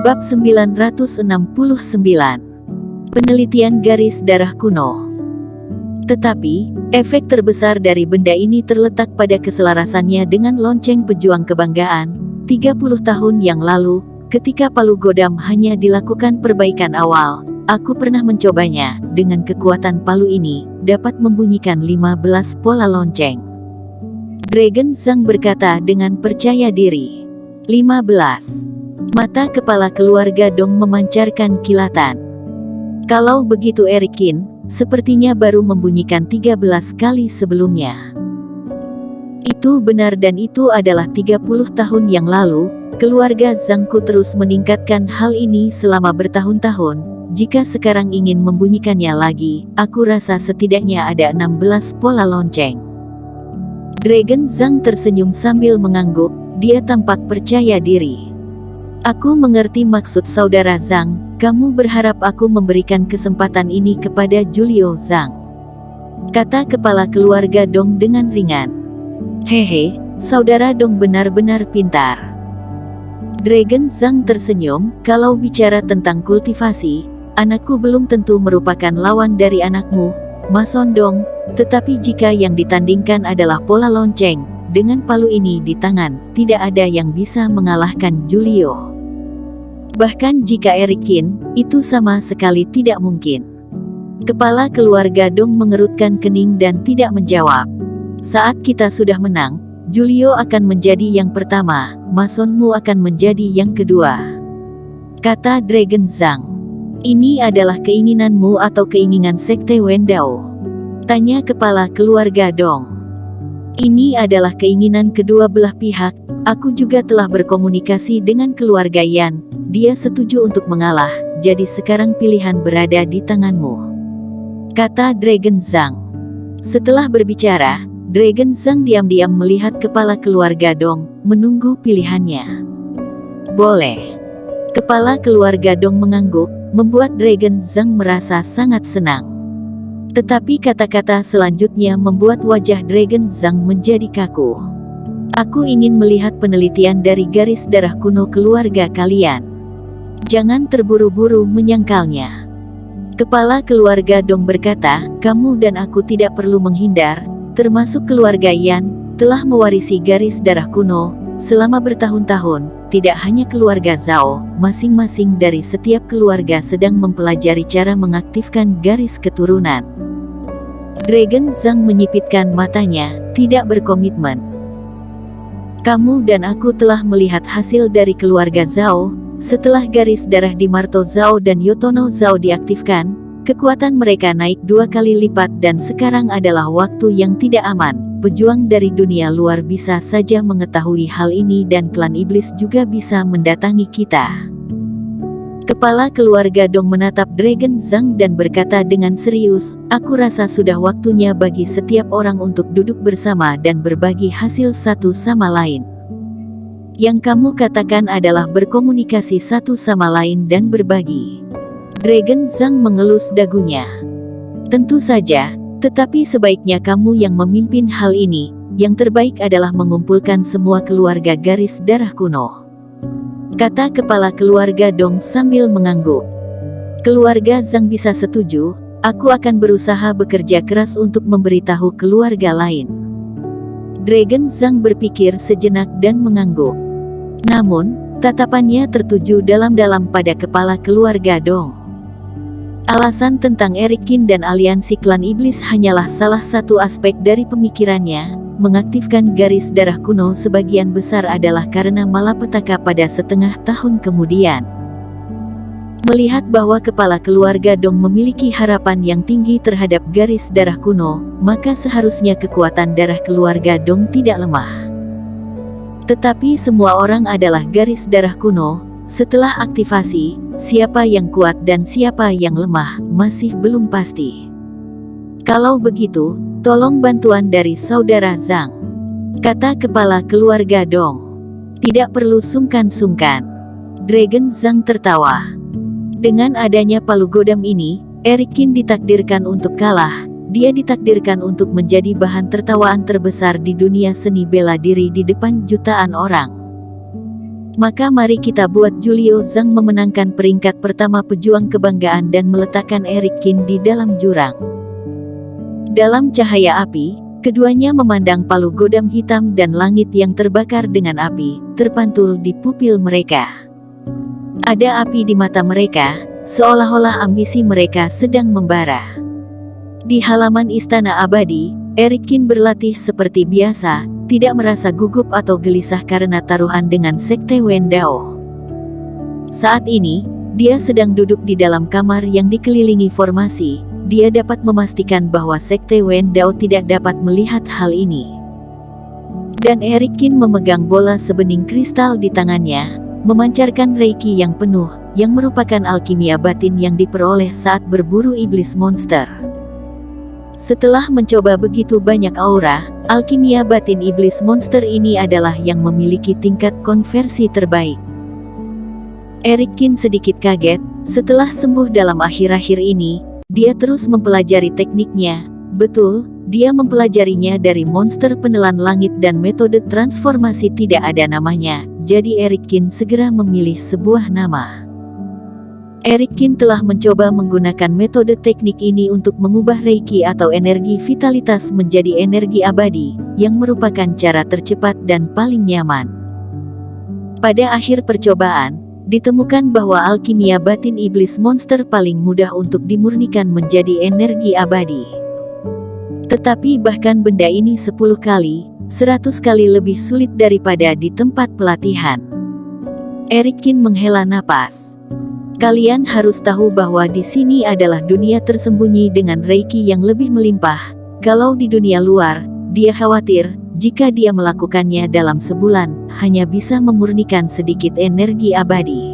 Bab 969. Penelitian garis darah kuno. Tetapi, efek terbesar dari benda ini terletak pada keselarasannya dengan lonceng pejuang kebanggaan, 30 tahun yang lalu, ketika Palu Godam hanya dilakukan perbaikan awal. Aku pernah mencobanya. Dengan kekuatan palu ini, dapat membunyikan 15 pola lonceng. Dragon Zhang berkata dengan percaya diri. 15. Mata kepala keluarga Dong memancarkan kilatan. Kalau begitu Erikin, sepertinya baru membunyikan 13 kali sebelumnya. Itu benar dan itu adalah 30 tahun yang lalu. Keluarga Zhangku terus meningkatkan hal ini selama bertahun-tahun. Jika sekarang ingin membunyikannya lagi, aku rasa setidaknya ada 16 pola lonceng. Dragon Zhang tersenyum sambil mengangguk, dia tampak percaya diri. Aku mengerti maksud saudara Zhang, kamu berharap aku memberikan kesempatan ini kepada Julio Zhang, kata kepala keluarga Dong dengan ringan. Hehe, saudara Dong benar-benar pintar. Dragon Zhang tersenyum, kalau bicara tentang kultivasi, anakku belum tentu merupakan lawan dari anakmu, Mason Dong, tetapi jika yang ditandingkan adalah pola lonceng, dengan palu ini di tangan, tidak ada yang bisa mengalahkan Julio. Bahkan jika Erikin, itu sama sekali tidak mungkin. Kepala keluarga Dong mengerutkan kening dan tidak menjawab. Saat kita sudah menang, Julio akan menjadi yang pertama, Masonmu akan menjadi yang kedua, kata Dragon Zhang. Ini adalah keinginanmu atau keinginan Sekte Wendao? Tanya kepala keluarga Dong. Ini adalah keinginan kedua belah pihak. Aku juga telah berkomunikasi dengan keluarga Yan. Dia setuju untuk mengalah, jadi sekarang pilihan berada di tanganmu, kata Dragon Zhang. Setelah berbicara, Dragon Zhang diam-diam melihat kepala keluarga Dong, menunggu pilihannya. Boleh. Kepala keluarga Dong mengangguk, membuat Dragon Zhang merasa sangat senang. Tetapi kata-kata selanjutnya membuat wajah Dragon Zhang menjadi kaku. Aku ingin melihat penelitian dari garis darah kuno keluarga kalian. Jangan terburu-buru menyangkalnya. Kepala keluarga Dong berkata, kamu dan aku tidak perlu menghindar, termasuk keluarga Yan, telah mewarisi garis darah kuno, selama bertahun-tahun, tidak hanya keluarga Zhao, masing-masing dari setiap keluarga sedang mempelajari cara mengaktifkan garis keturunan. Dragon Zhang menyipitkan matanya, tidak berkomitmen. Kamu dan aku telah melihat hasil dari keluarga Zhao. Setelah garis darah di Marto Zhao dan Yotono Zhao diaktifkan, kekuatan mereka naik 2 kali lipat dan sekarang adalah waktu yang tidak aman. Pejuang dari dunia luar bisa saja mengetahui hal ini dan klan iblis juga bisa mendatangi kita. Kepala keluarga Dong menatap Dragon Zhang dan berkata dengan serius, aku rasa sudah waktunya bagi setiap orang untuk duduk bersama dan berbagi hasil satu sama lain. Yang kamu katakan adalah berkomunikasi satu sama lain dan berbagi. Dragon Zhang mengelus dagunya. Tentu saja, tetapi sebaiknya kamu yang memimpin hal ini. Yang terbaik adalah mengumpulkan semua keluarga garis darah kuno, kata kepala keluarga Dong sambil mengangguk. Keluarga Zhang bisa setuju, aku akan berusaha bekerja keras untuk memberitahu keluarga lain. Dragon Zhang berpikir sejenak dan mengangguk. Namun, tatapannya tertuju dalam-dalam pada kepala keluarga Dong. Alasan tentang Erikin dan aliansi klan iblis hanyalah salah satu aspek dari pemikirannya. Mengaktifkan garis darah kuno sebagian besar adalah karena malapetaka pada setengah tahun kemudian. Melihat bahwa kepala keluarga Dong memiliki harapan yang tinggi terhadap garis darah kuno, maka seharusnya kekuatan darah keluarga Dong tidak lemah. Tetapi semua orang adalah garis darah kuno. Setelah aktivasi, siapa yang kuat dan siapa yang lemah, masih belum pasti. Kalau begitu, tolong bantuan dari saudara Zhang, kata kepala keluarga Dong. Tidak perlu sungkan-sungkan. Dragon Zhang tertawa. Dengan adanya Palu Godam ini, Erikin ditakdirkan untuk kalah. Dia ditakdirkan untuk menjadi bahan tertawaan terbesar di dunia seni bela diri di depan jutaan orang. Maka mari kita buat Julio Zhang memenangkan peringkat pertama pejuang kebanggaan dan meletakkan Eric Kin di dalam jurang. Dalam cahaya api, keduanya memandang palu godam hitam dan langit yang terbakar dengan api, terpantul di pupil mereka. Ada api di mata mereka, seolah-olah ambisi mereka sedang membara. Di halaman Istana Abadi, Eric Kin berlatih seperti biasa, tidak merasa gugup atau gelisah karena taruhan dengan Sekte Wen Dao. Saat ini, dia sedang duduk di dalam kamar yang dikelilingi formasi. Dia dapat memastikan bahwa Sekte Wen Dao tidak dapat melihat hal ini. Dan Eric Kin memegang bola sebening kristal di tangannya, memancarkan reiki yang penuh, yang merupakan alkimia batin yang diperoleh saat berburu iblis monster. Setelah mencoba begitu banyak aura, alkimia batin iblis monster ini adalah yang memiliki tingkat konversi terbaik. Eric Kin sedikit kaget, setelah sembuh dalam akhir-akhir ini, dia terus mempelajari tekniknya. Betul, dia mempelajarinya dari monster penelan langit dan metode transformasi tidak ada namanya, jadi Eric Kin segera memilih sebuah nama. Eric Kin telah mencoba menggunakan metode teknik ini untuk mengubah reiki atau energi vitalitas menjadi energi abadi, yang merupakan cara tercepat dan paling nyaman. Pada akhir percobaan, ditemukan bahwa alkimia batin iblis monster paling mudah untuk dimurnikan menjadi energi abadi. Tetapi bahkan benda ini 10 kali, 100 kali lebih sulit daripada di tempat pelatihan. Eric Kin menghela napas. Kalian harus tahu bahwa di sini adalah dunia tersembunyi dengan reiki yang lebih melimpah. Kalau di dunia luar, dia khawatir, jika dia melakukannya dalam sebulan, hanya bisa memurnikan sedikit energi abadi.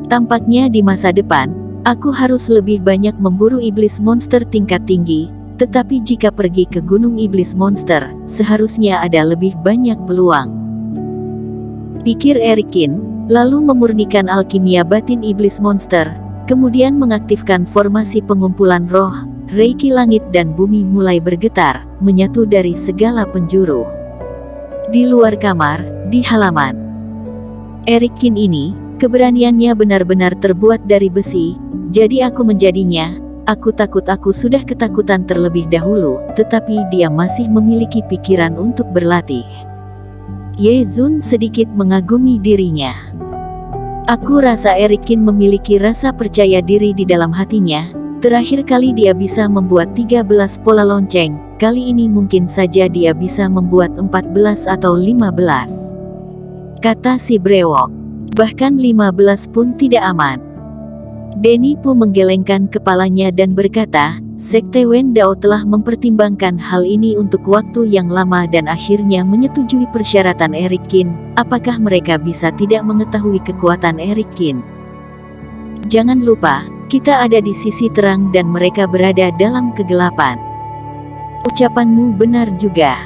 Tampaknya di masa depan, aku harus lebih banyak memburu iblis monster tingkat tinggi, tetapi jika pergi ke gunung iblis monster, seharusnya ada lebih banyak peluang. Pikir Eric Kin, lalu memurnikan alkimia batin iblis monster, kemudian mengaktifkan formasi pengumpulan roh. Reiki langit dan bumi mulai bergetar, menyatu dari segala penjuru. Di luar kamar, di halaman Eric Kin ini, keberaniannya benar-benar terbuat dari besi, jadi aku menjadinya. Aku takut aku sudah ketakutan terlebih dahulu, tetapi dia masih memiliki pikiran untuk berlatih. Ye Zun sedikit mengagumi dirinya. Aku rasa Eric Kin memiliki rasa percaya diri di dalam hatinya. Terakhir kali dia bisa membuat 13 pola lonceng, kali ini mungkin saja dia bisa membuat 14 atau 15. Kata si brewok. Bahkan 15 pun tidak aman. Denny Pu menggelengkan kepalanya dan berkata, Sekte Wen Dao telah mempertimbangkan hal ini untuk waktu yang lama dan akhirnya menyetujui persyaratan Eric Kin. Apakah mereka bisa tidak mengetahui kekuatan Eric Kin? Jangan lupa, kita ada di sisi terang dan mereka berada dalam kegelapan. Ucapanmu benar juga.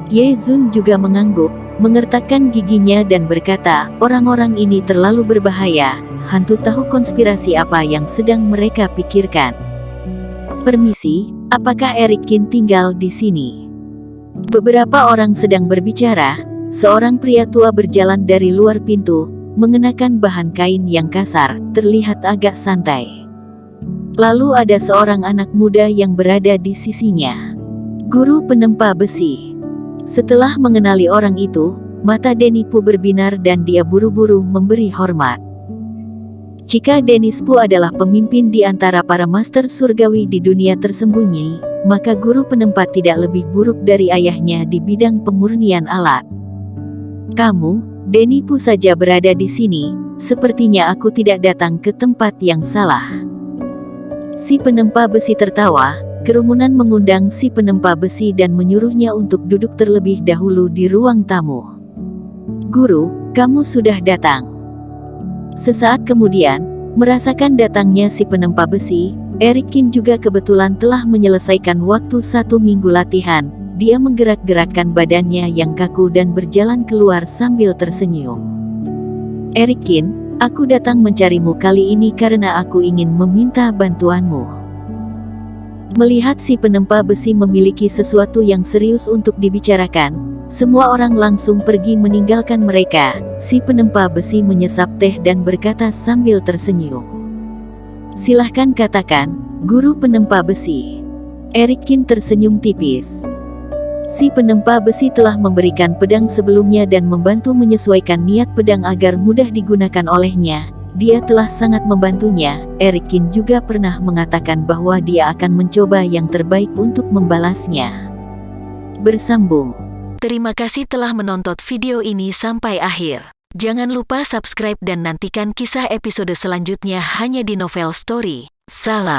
Ye Zun juga mengangguk, mengertakkan giginya dan berkata, orang-orang ini terlalu berbahaya, hantu tahu konspirasi apa yang sedang mereka pikirkan. Permisi, apakah Eric Kin tinggal di sini? Beberapa orang sedang berbicara, seorang pria tua berjalan dari luar pintu, mengenakan bahan kain yang kasar, terlihat agak santai. Lalu ada seorang anak muda yang berada di sisinya. Guru penempa besi. Setelah mengenali orang itu, mata Denny Pu berbinar dan dia buru-buru memberi hormat. Jika Dennis Pu adalah pemimpin di antara para master surgawi di dunia tersembunyi, maka guru penempat tidak lebih buruk dari ayahnya di bidang pemurnian alat. Kamu, Denny Pu saja berada di sini, sepertinya aku tidak datang ke tempat yang salah. Si penempa besi tertawa, kerumunan mengundang si penempa besi dan menyuruhnya untuk duduk terlebih dahulu di ruang tamu. Guru, kamu sudah datang. Sesaat kemudian, merasakan datangnya si penempa besi, Eric Kin juga kebetulan telah menyelesaikan waktu 1 minggu latihan. Dia menggerak-gerakkan badannya yang kaku dan berjalan keluar sambil tersenyum. Eric Kin, aku datang mencarimu kali ini karena aku ingin meminta bantuanmu. Melihat si penempa besi memiliki sesuatu yang serius untuk dibicarakan, Semua orang langsung pergi meninggalkan mereka. Si penempa besi menyesap teh dan berkata sambil tersenyum, "Silahkan katakan, guru penempa besi." Erikin tersenyum tipis. Si penempa besi telah memberikan pedang sebelumnya dan membantu menyesuaikan niat pedang agar mudah digunakan olehnya. Dia telah sangat membantunya. Erikin juga pernah mengatakan bahwa dia akan mencoba yang terbaik untuk membalasnya. Bersambung. Terima kasih telah menonton video ini sampai akhir. Jangan lupa subscribe dan nantikan kisah episode selanjutnya hanya di Novel Story. Salam.